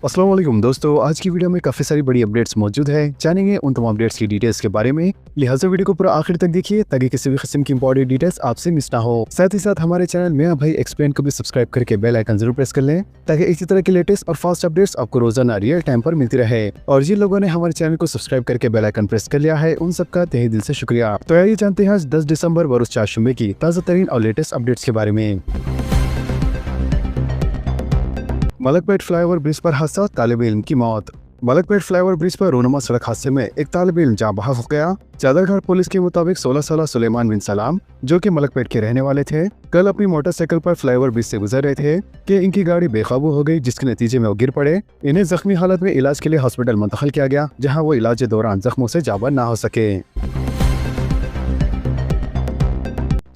अस्सलाम वालेकुम दोस्तों, आज की वीडियो में काफ़ी सारी बड़ी अपडेट्स मौजूद है। जानेंगे उन तमाम अपडेट्स की डिटेल्स के बारे में, लिहाजा वीडियो को पूरा आखिर तक देखिए ताकि किसी भी किस्म की इंपॉर्टेंट डिटेल्स आपसे मिस ना हो। साथ ही साथ हमारे चैनल मियां भाई एक्सप्लेन को भी सब्सक्राइब करके बेल आइकन जरूर प्रेस कर लें ताकि इसी तरह की लेटेस्ट और फास्ट अपडेट्स आपको रोजाना रियल टाइम पर मिलती रहे। और जिन लोगों ने हमारे चैनल को सब्सक्राइब करके बेल आइकन प्रेस कर लिया है उन सबका तहे दिल से शुक्रिया। तो आइए जानते हैं आज 10 दिसंबर बरोज चारशंबे की ताज़ा तरीन और लेटेस्ट अपडेट्स के बारे में। मलकपेट फ्लाईओवर ब्रिज पर हादसा, तालिब इल्म की मौत। मलकपेट फ्लाईओवर ब्रिज पर रोनुमा सड़क हादसे में एक तालिब इल्म जाँ बहक हो गया। चादरघाट पुलिस के मुताबिक 16 साल सुलेमान बिन सलाम, जो कि मलकपेट के रहने वाले थे, कल अपनी मोटरसाइकिल पर फ्लाईओवर ब्रिज से गुजर रहे थे कि इनकी गाड़ी बेकाबू हो गई, जिसके नतीजे में वो गिर पड़े। इन्हें जख्मी हालत में इलाज के लिए हॉस्पिटल मुंतकिल किया गया, जहाँ वो इलाज के दौरान जख्मों से जाबान ना हो सके।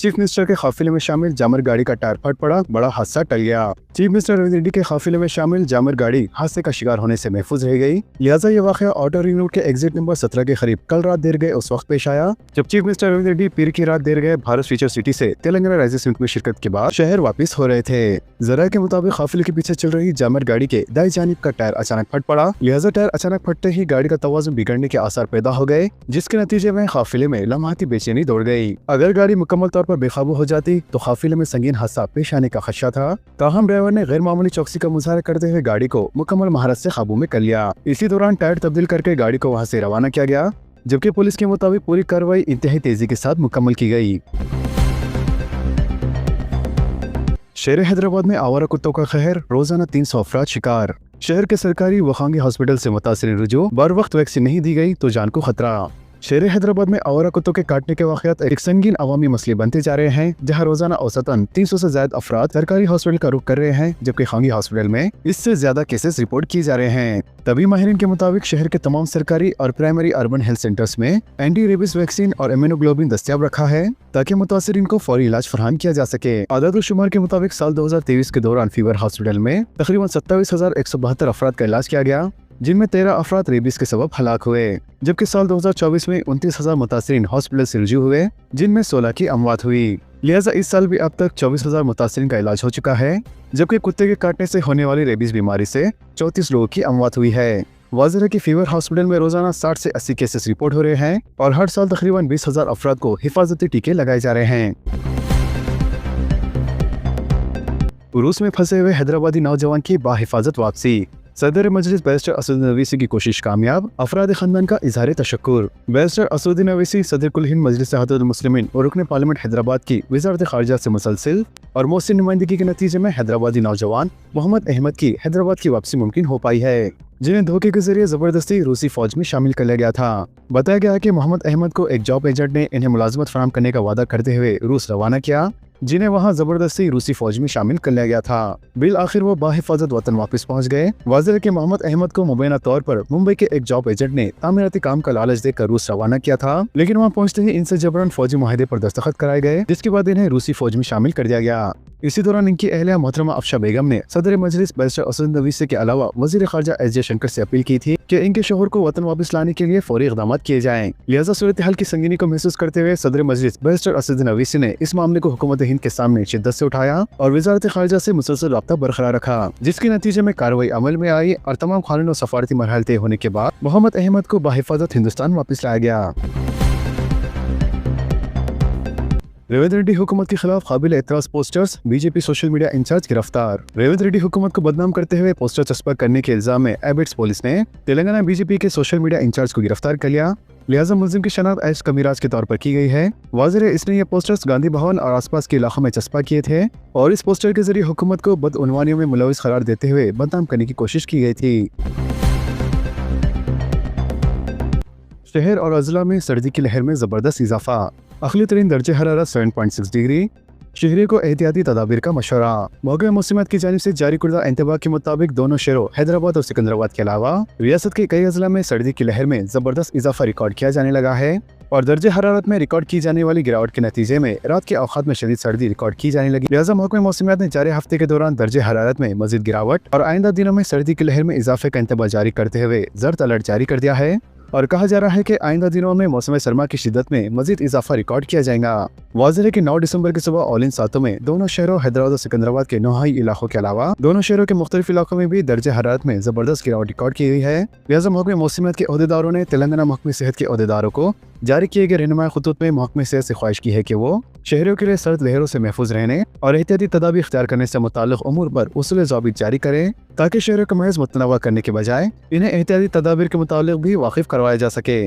चीफ मिनिस्टर के काफिले में शामिल जामर गाड़ी का टायर फट पड़ा, बड़ा हादसा टल गया। चीफ मिनिस्टर रविंद्र रेड्डी के काफिले में शामिल जामर गाड़ी हादसे का शिकार होने से महफूज रह गई। लिहाजा ये वाकया आउटर रिंग रोड के एग्जिट नंबर 17 के करीब कल रात देर गए उस वक्त पेश आया जब चीफ मिनिस्टर रविंद्र रेड्डी पीर की रात देर गए भारत फ्यूचर सिटी से तेलंगाना राज्य समिति में शिरकत के बाद शहर वापस हो रहे थे। जरा के मुताबिक काफिले के पीछे चल रही जामर गाड़ी के दाएं जानिब का टायर अचानक फट पड़ा। लिहाजा टायर अचानक फटते ही गाड़ी का तवाज़ुन बिगड़ने के आसार पैदा हो गए, जिसके नतीजे में काफिले में लम्हाती बेचैनी दौड़ गई। अगर गाड़ी मुकम्मल तौर पर बेकाबू हो जाती तो काफिले में संगीन हादसा पेश आने का खदशा था। ताहम ड्राइवर ने गैर मामूली चौकसी का मुजाहरा करते हुए गाड़ी को मुकम्मल महारत से काबू में कर लिया। इसी दौरान टायर तब्दील करके गाड़ी को वहां से रवाना किया गया, जबकि पुलिस के मुताबिक पूरी कार्रवाई इंतहाई तेजी के साथ मुकम्मल की गई। शहर हैदराबाद में आवारा कुत्तों का कहर, रोजाना 300 अफराद शिकार। शहर के सरकारी व खानगी हॉस्पिटल से मुतासिर रुजू, बर वक्त वैक्सीन नहीं दी गई तो जान को खतरा। शहर हैदराबाद में आवारा कुत्तों के काटने के वाक़यात एक संगीन अवामी मसले बनते जा रहे हैं, जहां रोजाना औसतन 300 से ज्यादा अफराद सरकारी हॉस्पिटल का रुख कर रहे हैं, जबकि खानगी हॉस्पिटल में इससे ज्यादा केसेस रिपोर्ट किए जा रहे हैं। तभी माहिरीन के मुताबिक शहर के तमाम सरकारी और प्राइमरी अर्बन हेल्थ सेंटर्स में एंटी रेबीज वैक्सीन और इम्यूनोग्लोबिन दस्तियाब रखा है ताकि मुतासिरीन को फौरी इलाज फराहम किया जा सके। आदाद शुमार के मुताबिक साल 2023 के दौरान फीवर हॉस्पिटल में तकरीबन 27,172 अफराद का इलाज किया गया, जिनमें 13 अफराद रेबीज के सबब हलाक हुए, जबकि साल 2024 में 29,000 मुतासिरीन हॉस्पिटल से रुजू हुए, जिनमें 16 की अमवात हुई। लिहाजा इस साल भी अब तक 24,000 मुतासिरीन का इलाज हो चुका है, जबकि कुत्ते के काटने से होने वाली रेबीज बीमारी से 34 लोगों की अमवात हुई है। वाज़ेह है कि फीवर हॉस्पिटल में रोजाना 60 से 80 केसेस रिपोर्ट हो रहे हैं और हर साल तकरीबन 20,000 अफराद को हिफाजती टीके लगाए जा रहे हैं। रूस में फंसे हुए हैदराबादी नौजवान की बाहिफाजत वापसी। सदर मजलिस बैरिस्टर असदुद्दीन अवैसी की कोशिश कामयाब, अफराद खानदान का इजहार तशक्कुर। बैरिस्टर असदुद्दीन अवैसी सदर कुल हिंद मजलिस इत्तेहादुल मुस्लिमीन और रुकन पार्लियामेंट हैदराबाद की वज़ारत खारिजा से मुसलसिल और मौसम नुमाइंदगी के नतीजे में हैदराबादी नौजवान मोहम्मद अहमद की हैदराबाद की वापसी मुमकिन हो पाई है, जिन्हें धोखे के जरिए जबरदस्ती रूसी फौज में शामिल कर लिया गया था। बताया गया कि मोहम्मद अहमद को एक जॉब एजेंट ने इन्हें मुलाजमत फराहम करने का वादा करते हुए रूस रवाना किया, जिन्हें वहां जबरदस्ती रूसी फौज में शामिल कर लिया गया था। बिल आखिर वो बाहिफाजत वतन वापस पहुंच गए। वाज़ेह है कि मोहम्मद अहमद को मुबैना तौर पर मुंबई के एक जॉब एजेंट ने तामीराती काम का लालच देकर रूस रवाना किया था, लेकिन वहां पहुंचते ही इनसे जबरन फौजी मुआहदे पर दस्तखत कराए गए, जिसके बाद इन्हें रूसी फौज में शामिल कर दिया गया। इसी दौरान इनकी अहलिया मोहतरमा अफशा बेगम ने सदर मजलिस बैरिस्टर असदुद्दीन अवैसी के अलावा वजीर खारजा एस जयशंकर से अपील की थी कि इनके शोहर को वतन वापस लाने के लिए फौरी इक़दाम किए जाएं। लिहाजा सूरत हाल की संगीनी को महसूस करते हुए सदर मजलिस बैरिस्टर असदुद्दीन अवैसी ने इस मामले को हुकूमत हिंद के सामने शिद्दत से उठाया और वज़ारत खारजा से मुसलसल राब्ता बरकरार रखा, जिसके नतीजे में कार्रवाई अमल में आई और तमाम कानूनी और सफारती मरहल तय होने के बाद मोहम्मद अहमद को बाहिफाजत हिंदुस्तान वापस लाया गया। रेवंत रेड्डी हुकूमत के खिलाफ काबिल एतराज posters, BJP social media incharge गिरफ्तार। रेवंत रेड्डी हुकूमत को बदनाम करते हुए पोस्टर चस्पा करने के इल्जाम में एबिट्स पुलिस ने तेलंगाना बीजेपी के सोशल मीडिया इंचार्ज को गिरफ्तार कर लिया। लिहाजा मुलजिम की शनाख्त एस कमीराज के तौर पर की गई है। वाज़ेह है इसने ये पोस्टर्स गांधी भवन और आसपास के इलाकों में चस्पा किए थे और इस पोस्टर के जरिए हुकूमत को बदउनवानियों में मुलविस करार देते हुए बदनाम करने की कोशिश की गई थी। शहर और अजला में सर्दी की लहर में जबरदस्त इजाफा, अखली तरीन दर्जे हरारत 7.6 डिग्री। शहरी को एहतियाती तदाबीर का मशवरा। मौके मौसमियात की जानिब से जारी कुर्दा इंतबा के मुताबिक दोनों शहरों हैदराबाद और सिकंदराबाद के अलावा रियासत के कई अजला में सर्दी की लहर में जबरदस्त इजाफा रिकॉर्ड किया जाने लगा है और दर्जे हरारत में रिकॉर्ड की जाने वाली गिरावट के नतीजे में रात के औकात में शदीद सर्दी रिकॉर्ड की जाने लगी। लिहाजा महकमा मौसमियात ने जारी हफ्ते के दौरान दर्जे हरारत में मजीद गिरावट और आइंदा दिनों में सर्दी की लहर में इजाफे का इंतबा जारी करते हुए जर्द अलर्ट जारी कर दिया है। और कहा जा रहा है कि आइंदा दिनों में मौसम सरमा की शिद्दत में मजीद इजाफा रिकॉर्ड किया जाएगा। वाज़ेह है कि 9 दिसंबर की सुबह औलिन सातों में दोनों शहरों हैदराबाद और सिकंदराबाद के नौहाई इलाकों के अलावा दोनों शहरों के मुख्तलिफ इलाकों में भी दर्जे हरारत में जबरदस्त गिरावट रिकॉर्ड की गई है। लिहाजा महकमे मौसमियात के अहदेदारों ने तेलंगाना महकमे सेहत के अहदेदारों को जारी किए गए रहनुमाई खुतूत में महकमे सेहत से ख्वाहिश की है कि वो शहरियों के लिए सर्द लहरों से महफूज रहने और एहतियाती तदाबीर इख्तियार करने से मुताल्लिक़ उमूर पर उसूल ज़ाबित जारी करें, ताकि शहरों को महज मुतनवा करने के बजाय इन्हें एहतियाती तदाबीर के मुताल्लिक़ भी वाकिफ करवाया जा सके।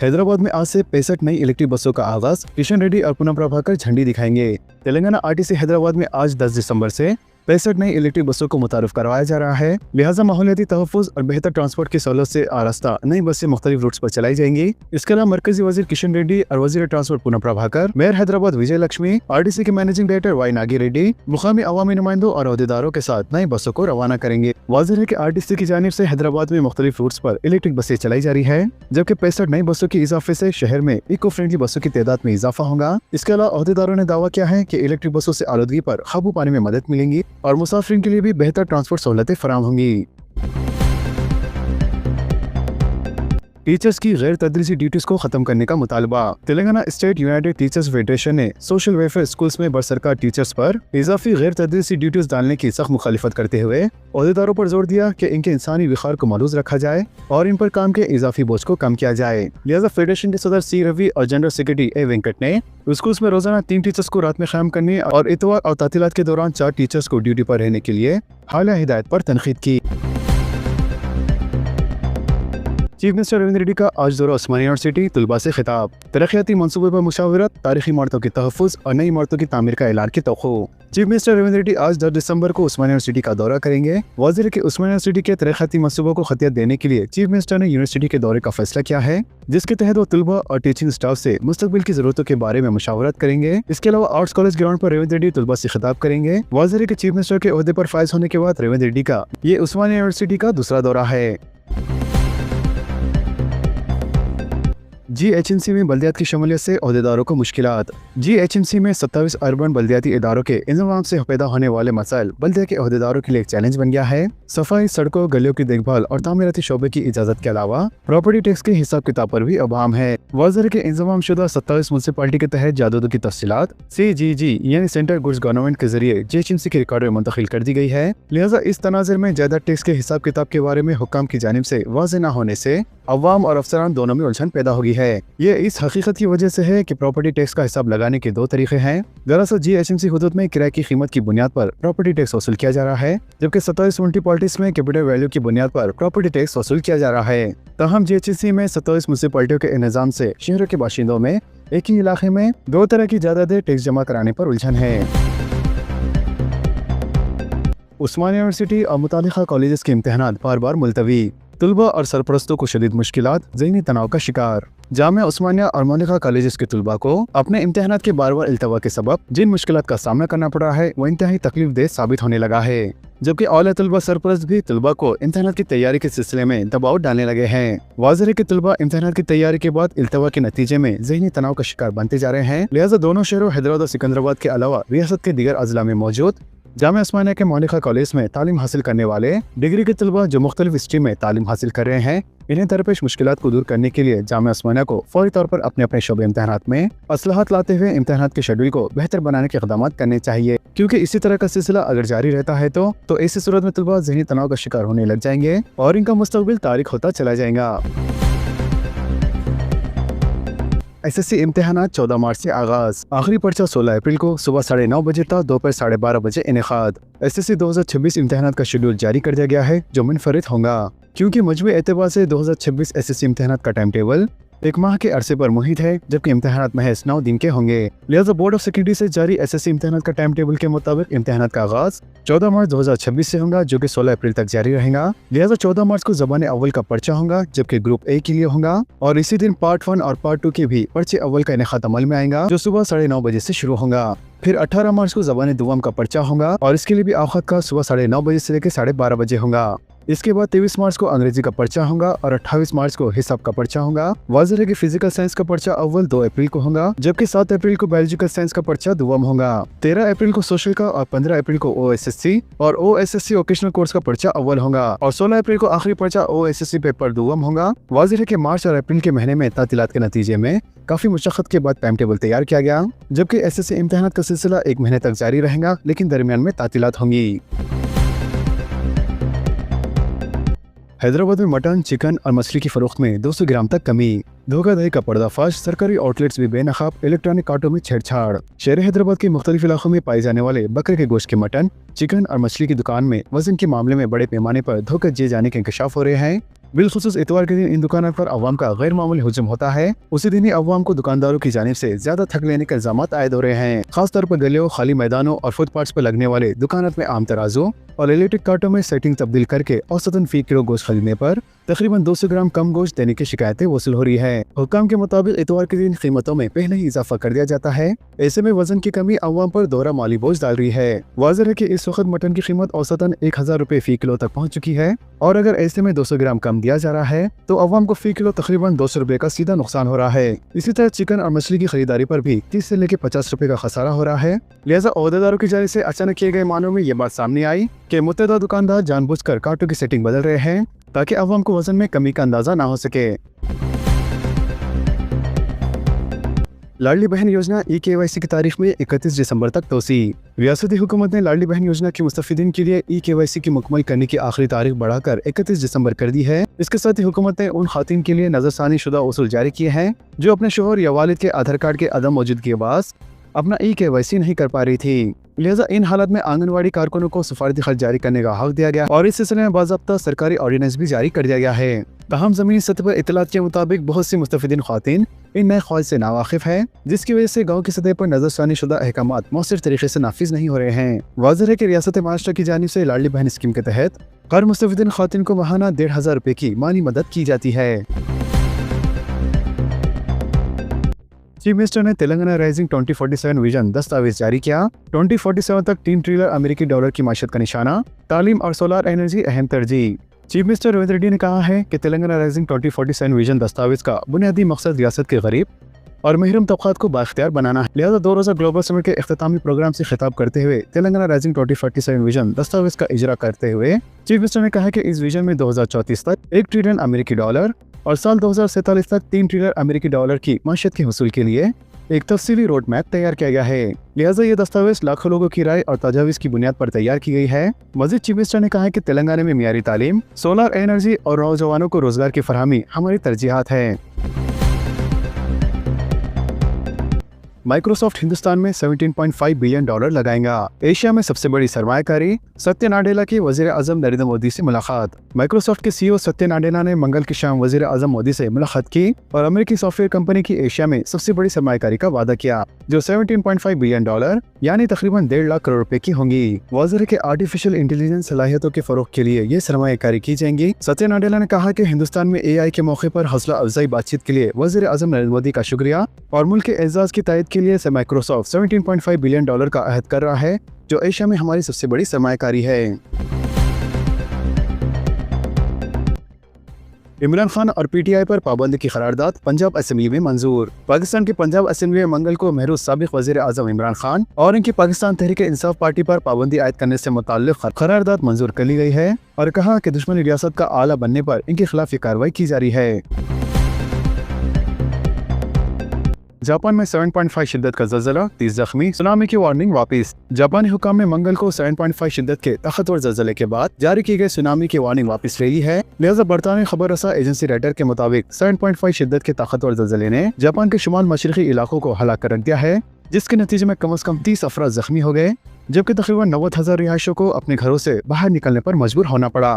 हैदराबाद में आज से 65 नई इलेक्ट्रिक बसों का आगाज, किशन रेड्डी और पूनम प्रभाकर झंडी दिखाएंगे। तेलंगाना आरटीसी हैदराबाद में आज 10 दिसंबर से 65 नई इलेक्ट्रिक बसों को मुतारिफ करवाया जा रहा है। लिहाजा माहौलियाती तहफ़्फ़ुज़ और बेहतर ट्रांसपोर्ट की सहूलत से आरास्ता नई बसें मुख्तलिफ रूट्स पर चलाई जाएंगी। इसके अलावा मरकजी वजीर किशन रेड्डी और वजीर transport Poonam Prabhakar, mayor Hyderabad Vijay Lakshmi, RTC के managing director Y Nagi Reddy मुकामी अवामी नुमाइंदों और अहदेदारों के साथ नई बसों को रवाना करेंगे। वाज़ेह है कि आरटीसी की जानिब से हैदराबाद में मुख्तलिफ रूट्स पर इलेक्ट्रिक बसें चलाई जा रही है, जबकि 65 नई बसों के इजाफे से शहर में इको फ्रेंडली बसों की तादाद में इजाफा होगा। इसके अलावा अहदेदारों ने दावा किया है कि इलेक्ट्रिक बसों से आलूदगी पर काबू पाने में मदद मिलेंगी और मुसाफिरीन के लिए भी बेहतर ट्रांसपोर्ट सहूलतें फराहम होंगी। टीचर्स की गैर तदरीसी ड्यूटीज को खत्म करने का मुतालबा। Telangana state United teachers federation ने सोशल वेलफेयर स्कूल्स में बरसरकार टीचर्स पर इजाफी गैर तदरीसी ड्यूटीज डालने की सख्त मुखालिफत करते हुए अहदेदारों पर जोर दिया कि इनके इंसानी विखार को महफूज रखा जाए और इन पर काम के इजाफी बोझ को कम किया जाए। लिहाजा फेडरेशन के सदर सी रवि और जनरल सेक्रेटरी ए वेंकट ने स्कूल्स में रोजाना 3 टीचर्स को रात में क़याम करने और इतवार और तातीलात के दौरान 4 टीचर्स को ड्यूटी पर रहने के लिए हालिया हिदायत पर तनकीद की। चीफ मिनिस्टर रविंद्र रेड्डी का आज दौरा उस्मानिया यूनिवर्सिटी तलबा से खिताब। तरक्याती मंसूबे पर मुशावरत, तारीखी इमारतों के तहफ़्फ़ुज़ और नई इमारतों की तामीर का ऐलान की तवक्को। चीफ मिनिस्टर रविंद्र रेड्डी आज 10 दिसंबर को उस्मानिया यूनिवर्सिटी का दौरा करेंगे। वाज़ेह है कि उस्मानिया यूनिवर्सिटी के तरक्याती मंसूबों को खतियत देने के लिए चीफ मिनिस्टर ने यूनिवर्सिटी के दौरे का फैसला किया है, जिसके तहत वो तलबा और टीचिंग स्टाफ से मुस्तकबिल की जरूरतों के बारे में मुशावरत करेंगे। इसके अलावा आर्ट्स कॉलेज ग्राउंड पर रविंद्र रेड्डी तलबा से खिताब करेंगे। वाज़ेह है कि चीफ मिनिस्टर के ओहदे पर फायज होने के बाद रविंद्र रेड्डी का ये उस्मानिया यूनिवर्सिटी का दूसरा दौरा है। GHMC में बल्दियात की शमूलियत से अहदेदारों को मुश्किलात। GHMC में 27 अर्बन बल्दियाती इदारों के इंतजाम से पैदा होने वाले मसाइल बल्दिया के अहदेदारों के लिए एक चैलेंज बन गया है। सफाई, सड़कों, गलियों की देखभाल और तामीराती शोबे की इजाजत के अलावा प्रॉपर्टी टैक्स के हिसाब किताब पर भी अभाम है। वाज़ेह के इंतजाम शुदा 27 म्युनिसिपैलिटी के तहत जायदादों की तफसीलात CGG यानी सेंट्रल गुड्स गवर्नमेंट के जरिए GHMC के रिकॉर्ड में मुंतकिल कर दी गई है। लिहाजा इस तनाज़ुर में जायदाद टैक्स के हिसाब किताब के बारे में हुक्काम की जानिब से वाज़ेह न होने से अवाम और अफसरान दोनों में उलझन पैदा हो गई है। ये इस हकीकत की वजह से है कि प्रॉपर्टी टैक्स का हिसाब लगाने के 2 तरीके हैं। दरअसल GHMC हुदूद में किराए की कीमत की बुनियाद पर प्रॉपर्टी टैक्स वसूल किया जा रहा है, जबकि 27 म्युनिसिपैलिटीज में कैपिटल वैल्यू की बुनियाद पर प्रॉपर्टी टैक्स वसूल किया जा रहा है। तहम GHMC में 27 म्युनिसिपैलिटियों के निज़ाम से शहरों के बाशिंदों में एक ही इलाके में 2 तरह की जायदादें टैक्स जमा कराने पर उलझन है। उस्मानिया यूनिवर्सिटी और मुतालिका कॉलेजेस के इम्तिहानात बार बार मुलतवी। तलबा और सरपरस्तों को शदीद मुश्किलात, ज़हनी तनाव का शिकार। जामिया उस्मानिया और मोनिका कॉलेजेस के तलबा को अपने इम्तिहानात के बार बार इल्तवा के सबब जिन मुश्किलात का सामना करना पड़ा है वो इंतहाई तकलीफ देह साबित होने लगा है, जबकि औला तलबा सरपरस्त भी तलबा को इम्तिहानात की तैयारी के सिलसिले में दबाव डालने लगे हैं। वाज़ेह है कि तलबा इम्तिहानात की तैयारी के बाद इल्तवा के नतीजे में ज़हनी तनाव का शिकार बनते जा रहे हैं। लिहाजा दोनों शहरों हैदराबाद और सिकंदराबाद के अलावा रियासत के दीगर अजला में मौजूद जामिया उस्मानिया के मोनिका कॉलेज में तालीम हासिल करने वाले डिग्री के तलबा जो मुख्तलिफ स्ट्रीम में तालीम हासिल कर रहे हैं, इन्हें दरपेश मुश्किलात को दूर करने के लिए जामिया उस्मानिया को फौरी तौर पर अपने अपने शोबे इम्तिहानात में असलाहत लाते हुए इम्तिहानात के शेड्यूल को बेहतर बनाने के इक़दाम करने चाहिए, क्योंकि इसी तरह का सिलसिला अगर जारी रहता है तो ऐसी सूरत में तलबा ज़हनी तनाव का शिकार होने लग जाएंगे और इनका मुस्तकबिल तारीख होता चला जाएगा। SSC इम्तिहानात 14 मार्च से आगाज। आखिरी पर्चा 16 अप्रैल को सुबह 9:30 बजे तक दोपहर 12:30 बजे इनेकाद। SSC 2026 इम्तिहानात का शेड्यूल जारी कर दिया गया है, जो मुनफरिद होगा, क्योंकि मजमूई एतबार से 2026 SSC इम्तिहानात का टाइम टेबल 1 माह के अरसे पर मुहित है, जबकि इम्तिहानात महज 9 दिन के होंगे। लिहाजा बोर्ड ऑफ सेकेंडरी से जारी SSC इम्तिहानात का टाइम टेबल के मुताबिक इम्तिहानात का आगाज 14 मार्च 2026 से होगा, जो कि 16 अप्रैल तक जारी रहेगा। लिहाजा 14 मार्च को ज़बान अव्वल का पर्चा होगा, जबकि ग्रुप A के लिए होगा, और इसी दिन पार्ट 1 और पार्ट 2 के भी पर्चे अव्वल का इनेकाद अमल में आएगा, जो सुबह 9:30 बजे से शुरू होगा। फिर 18 मार्च को ज़बान दुआम का पर्चा होगा और इसके लिए भी औक़ात का सुबह 9:30 बजे से लेकर 12:30 बजे होगा। इसके बाद 23 मार्च को अंग्रेजी का पर्चा होगा और 28 मार्च को हिसाब का पर्चा होगा। वाज़ेह है कि फिजिकल साइंस का पर्चा अव्वल 2 अप्रैल को होगा, जबकि 7 अप्रैल को बायोलॉजिकल साइंस का पर्चा दुआम होगा। 13 अप्रैल को सोशल का और 15 अप्रैल को OSSC और OSSC वोकेशनल कोर्स का पर्चा अव्वल होगा और 16 अप्रैल को आखिरी पर्चा OSSC पेपर दुआम होगा। वाज़ेह है कि मार्च और अप्रैल के महीने में तातीलात के नतीजे में काफी मुशक्कत के बाद टाइम टेबल तैयार किया गया, जबकि SSC इम्तिहानात का सिलसिला 1 महीने तक जारी रहेगा, लेकिन दरमियान में तातीलात होंगी। हैदराबाद में मटन, चिकन और मछली की फरोख्त में 200 ग्राम तक कमी। धोखाधड़ी का पर्दाफाश, सरकारी आउटलेट्स भी बेनकाब, इलेक्ट्रॉनिक कार्टों में छेड़छाड़। शहर हैदराबाद के मुख्तलिफ इलाकों में पाए जाने वाले बकरे के गोश्त के मटन, चिकन और मछली की दुकान में वजन के मामले में बड़े पैमाने पर धोखा दिए जाने के इंकशाफ हो रहे हैं। बिलखुसूस इतवार के दिन इन दुकानों पर अवाम का गैर मामूली हुजूम होता है। उसी दिन ही अवाम को दुकानदारों की जानिब से ज्यादा ठग लेने के इल्जामात आयद हो रहे हैं। खासतौर पर गलियों, खाली मैदानों और फुटपाथ्स पर लगने वाले दुकानों में आम तराजों और इलेक्ट्रिक कार्टों में सेटिंग तब्दील करके औसतन फी किलो गोश्त खरीदने पर तकरीबन 200 ग्राम कम गोश्त देने की शिकायतें वसूल हो रही है। हुक्काम के मुताबिक इतवार के दिन कीमतों में पहले ही इजाफा कर दिया जाता है। ऐसे में वजन की कमी अवाम पर दोहरा माली बोझ डाल रही है। वाज़ेह है कि इस वक्त मटन की कीमत औसतन 1000 रुपए फी किलो तक पहुँच चुकी है और अगर ऐसे में 200 ग्राम कम दिया जा रहा है तो अवाम को फी किलो तकरीबन 200 रुपए का सीधा नुकसान हो रहा है। इसी तरह चिकन और मछली की खरीदारी पर भी 30 से लेकर 50 रुपए का खसारा हो रहा है। लिहाजा ओहदेदारों की जानिब से अचानक किए गए मानों में ये बात सामने आई कि मुत्तदा दुकानदार जानबूझकर कार्टों की सेटिंग बदल रहे हैं ताकि अवाम को वजन में कमी का अंदाजा ना हो सके। लाडली बहन योजना EKYC की तारीख में 31 दिसंबर तक तोसी। रियासती हुकूमत ने लाडली बहन योजना के मुस्तफिदीन के लिए EKYC की मुकम्मल करने की आखिरी तारीख बढ़ाकर 31 दिसंबर कर दी है। इसके साथ ही हुकूमत ने उन खातिन के लिए नजरसानी शुदा उसूल जारी किए हैं जो अपने शोहर या वालिद के आधार कार्ड के अदम मौजूदगी के बाद अपना EKYC नहीं कर पा रही थी। लिहाजा इन हालत में आंगनवाड़ी कारकुनों को सफारती खर्च जारी करने का हक दिया गया और इस सिलसिले में बाज़ाब्ता सरकारी ऑर्डिनेंस भी जारी कर दिया गया है। तहम ज़मीनी सतह पर इतलात के मुताबिक बहुत सी मुस्तफिदीन खातिन इन नए ख्वाहिश से नावाकिफ है, जिसकी वजह से गाँव की सतह पर नजरसानी शुदा अहकामात मौसर तरीके से नाफिज नहीं हो रहे हैं। वाज़ेह है कि रियासत महाराष्ट्र की जानिब से लाडली बहन स्कीम के तहत हर मुस्तफिदीन खातिन को माहाना 1500 रुपए की माली मदद की जाती है। चीफ मिनिस्टर ने तेलंगाना राइजिंग 2047 विजन दस्तावेज जारी किया। 2047 तक $3 ट्रिलियन अमेरिकी डॉलर की माशत का निशाना, तालीम और सोलार एनर्जी अहम तरजीह। चीफ मिनिस्टर रेवंत रेड्डी ने कहा है कि तेलंगाना राइजिंग 2047 विजन दस्तावेज का बुनियादी मकसद रियासत के गरीब और महरूम तबकात को बाख्तियार बनाना है। लिहाजा 2 रोज़ा ग्लोबल समिट के इख्तितामी प्रोग्राम से खिताब करते हुए तेलंगाना राइजिंग 2047 विजन दस्तावेज का इजरा करते हुए चीफ मिनिस्टर ने कहा कि इस विजन में 2034 तक $1 ट्रिलियन अमेरिकी डॉलर और साल 2047 तक $3 ट्रिलियन अमेरिकी डॉलर की माशियत के हसूल के लिए एक तफसीली रोड मैप तैयार किया गया है। लिहाजा ये दस्तावेज लाखों लोगों की राय और तजावीज़ की बुनियाद पर तैयार की गई है। मज़ीद चीफ मिनिस्टर ने कहा कि तेलंगाना में मियारी तालीम, सोलर एनर्जी और नौजवानों को रोजगार की फरहमी हमारी तरजीहात है। माइक्रोसॉफ्ट हिंदुस्तान में $17.5 बिलियन लगाएगा। एशिया में सबसे बड़ी सरमायाकारी, सत्य नाडेला की वजीर आजम नरेंद्र मोदी से मुलाकात। माइक्रोसॉफ्ट के CEO सत्य नाडेला ने मंगल की शाम वजीर आजम मोदी से मुलाकात की और अमेरिकी सॉफ्टवेयर कंपनी की एशिया में सबसे बड़ी सरमायाकारी का वादा किया, जो $17.5 बिलियन यानी तकरीबन 1.5 लाख करोड़ रुपए की होंगी। वाज़ेह है कि आर्टिफिशियल इंटेलिजेंस सलाहियतों के फरोग के लिए ये सरमायाकारी की जाएंगी। सत्य नाडेला ने कहा कि हिंदुस्तान में AI के मौके पर हौसला अफजाई बातचीत के लिए वजीर आजम नरेंद्र मोदी का शुक्रिया और मुल्क के एजाज की तायद के लिए माइक्रोसॉफ्ट $17.5 बिलियन का अहद कर रहा है, जो एशिया में हमारी सबसे बड़ी सरमायाकारी है। इमरान खान और PTI पर पाबंदी की करारदाद पंजाब असेंबली में मंजूर। पाकिस्तान की पंजाब असेंबली में मंगल को महरूज साबिक वजीर आजम इमरान खान और इनकी पाकिस्तान तहरीक इंसाफ पार्टी पर पाबंदी आयद करने से मुताल्लिक करारदाद मंजूर कर ली गई है और कहा कि दुश्मनी रियासत का आला बनने पर इनके खिलाफ कार्रवाई की जा रही है। जापान में 7.5 शिद्दत का ज़लज़ला, 30 जख्मी, सुनामी की वार्निंग वापस। जापानी हुकाम ने मंगल को 7.5 शिद्दत के ताकतवर ज़लज़ले के बाद जारी की गई सुनामी की वार्निंग वापस ले ली है। लिहाजा बरतानी खबर रसा एजेंसी रॉयटर्स के मुताबिक 7.5 शिद्दत के ताकतवर ज़लज़ले ने जापान के शुमाल मशरक़ी इलाकों को हलाक कर रख दिया है, जिसके नतीजे में कम से कम 30 अफराद जख्मी हो गए, जबकि तकरीबन 90,000 रिहायशियों को अपने घरों से बाहर निकलने पर मजबूर होना पड़ा।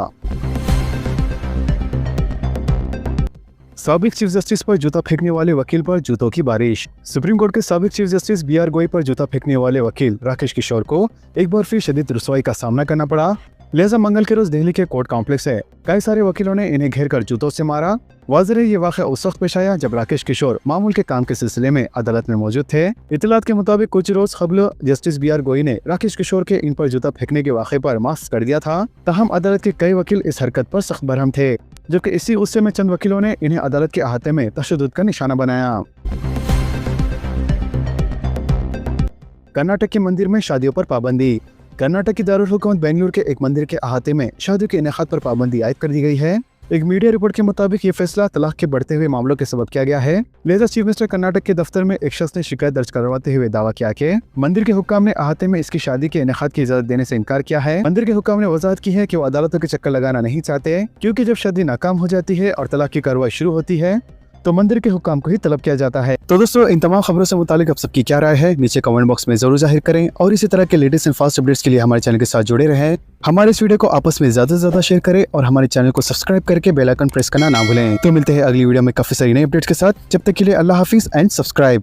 साबिक चीफ जस्टिस पर जूता फेंकने वाले वकील पर जूतों की बारिश। सुप्रीम कोर्ट के साबिक चीफ जस्टिस BR गोई पर जूता फेंकने वाले वकील राकेश किशोर को एक बार फिर शदीद रुसवाई का सामना करना पड़ा। लिहाजा मंगल के रोज दिल्ली के कोर्ट कॉम्प्लेक्स से कई सारे वकीलों ने इन्हें घेर कर जूतों से मारा। वाज़ेह ये वाक़या उस वक्त पेश आया जब राकेश किशोर मामूल के काम के सिलसिले में अदालत में मौजूद थे। इतलात के मुताबिक कुछ रोज कबल जस्टिस BR गोई ने राकेश किशोर के इन पर जूता फेंकने के वाक़े पर मास्क कर दिया था। तहम अदालत के कई वकील इस हरकत पर सख्त बरहम थे, जबकि इसी गुस्से में चंद वकीलों ने इन्हें अदालत के अहाते में तशद्दुद का निशाना बनाया। कर्नाटक के मंदिर में शादियों पर पाबंदी। कर्नाटक की दारुल हुकूमत बेंगलुरु के एक मंदिर के अहाते में शादियों के इनेकाद पर पाबंदी आयद कर दी गई है। एक मीडिया रिपोर्ट के मुताबिक ये फैसला तलाक के बढ़ते हुए मामलों के सबब किया गया है। लिहाजा चीफ मिनिस्टर कर्नाटक के दफ्तर में एक शख्स ने शिकायत दर्ज करवाते हुए दावा किया कि मंदिर के हुक्काम ने अहाते में इसकी शादी के इनेकाद की इजाजत देने से इनकार किया है। मंदिर के हुक्काम ने वजाहत की है कि वो अदालतों के चक्कर लगाना नहीं चाहते, क्योंकि जब शादी नाकाम हो जाती है और तलाक की कार्रवाई शुरू होती है तो मंदिर के हुक्काम को ही तलब किया जाता है। तो दोस्तों, इन तमाम खबरों से मुतालिक आप सबकी क्या राय है नीचे कमेंट बॉक्स में जरूर जाहिर करें, और इसी तरह के लेटेस्ट एंड फास्ट अपडेट्स के लिए हमारे चैनल के साथ जुड़े रहें। हमारे इस वीडियो को आपस में ज्यादा से ज्यादा शेयर करें और हमारे चैनल को सब्सक्राइब करके बेल आइकन प्रेस करना ना भूलें। तो मिलते हैं अगली वीडियो में काफी सारी नई अपडेट्स के साथ। जब तक के लिए अल्लाह हाफिज एंड सब्सक्राइब।